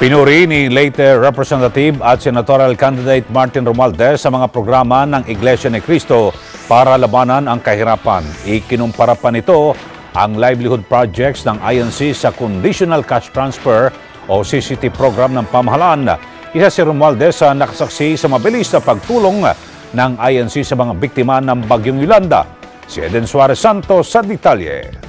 Pinuri ni late Representative at Senatorial Candidate Martin Romualdez sa mga programa ng Iglesia ni Cristo para labanan ang kahirapan. Ikinumpara pa nito ang livelihood projects ng INC sa Conditional Cash Transfer o CCT program ng pamahalaan. Isa si Romualdez sa nakasaksi sa mabilis na pagtulong ng INC sa mga biktima ng Bagyong Yolanda. Si Eden Suarez Santos sa detalye.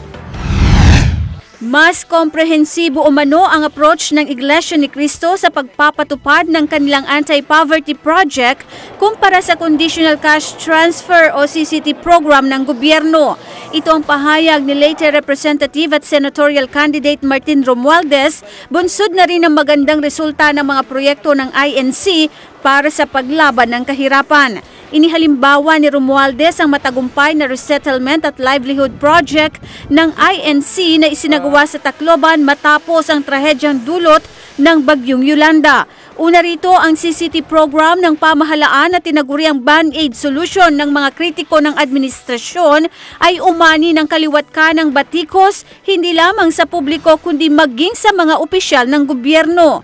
Mas komprehensibo umano ang approach ng Iglesia ni Cristo sa pagpapatupad ng kanilang anti-poverty project kumpara sa Conditional Cash Transfer o CCT program ng gobyerno. Ito ang pahayag ni late Representative at Senatorial Candidate Martin Romualdez, bunsod na rin ang magandang resulta ng mga proyekto ng INC para sa paglaban ng kahirapan. Inihalimbawa ni Romualdez ang matagumpay na resettlement at livelihood project ng INC na isinagawa sa Tacloban matapos ang trahedyang dulot ng Bagyong Yolanda. Una rito ang CCT program ng pamahalaan na tinaguriang band-aid solution ng mga kritiko ng administrasyon ay umani ng kaliwat ka ng batikos hindi lamang sa publiko kundi maging sa mga opisyal ng gobyerno.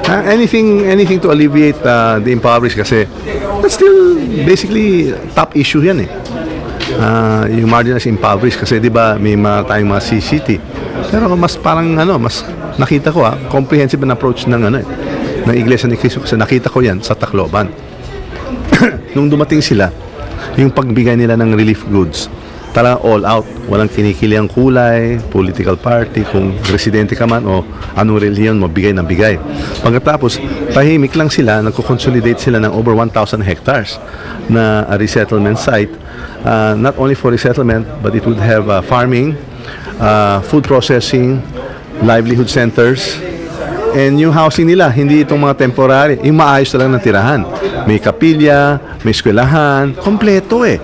Anything to alleviate the impoverished kasi that's still basically top issue yan eh. Yung marginalized impoverished kasi di ba may tayong mga CCT. Pero mas parang mas nakita ko comprehensive na approach ng ng Iglesia ni Cristo kasi nakita ko yan sa Tacloban. Nung dumating sila, yung pagbigay nila ng relief goods, talagang all out, walang kinikili ang kulay, political party, kung residente ka man o anong relihiyon mo, bigay ng bigay. Pagkatapos, tahimik lang sila, nagko-consolidate sila ng over 1,000 hectares na resettlement site, not only for resettlement, but it would have farming, food processing, livelihood centers, and yung housing nila, hindi itong mga temporary, yung maayos talaga ng tirahan. May kapilya, may eskwelahan, kompleto eh.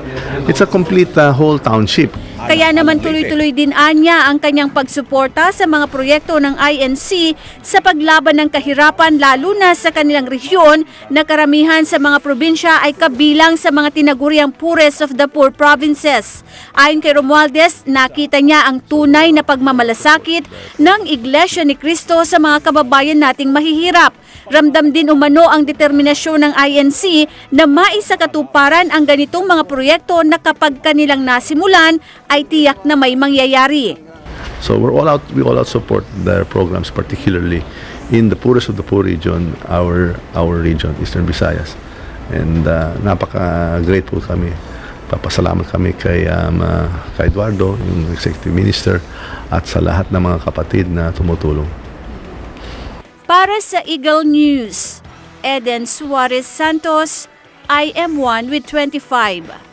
It's a complete whole township. Kaya naman tuloy-tuloy din anya ang kanyang pagsuporta sa mga proyekto ng INC sa paglaban ng kahirapan lalo na sa kanilang rehiyon na karamihan sa mga probinsya ay kabilang sa mga tinaguriang poorest of the poor provinces. Ayon kay Romualdez, nakita niya ang tunay na pagmamalasakit ng Iglesia ni Cristo sa mga kababayan nating mahihirap. Ramdam din umano ang determinasyon ng INC na maisakatuparan ang ganitong mga proyekto na kapag kanilang nasimulan ay tiyak na may mangyayari. So we all out support their programs, particularly in the poorest of the poor region, our region, Eastern Visayas. And napaka-grateful kami. Papasalamat kami kay Eduardo, yung Executive Minister, at sa lahat ng mga kapatid na tumutulong. Para sa Eagle News, Eden Suarez Santos, IM1 with 25.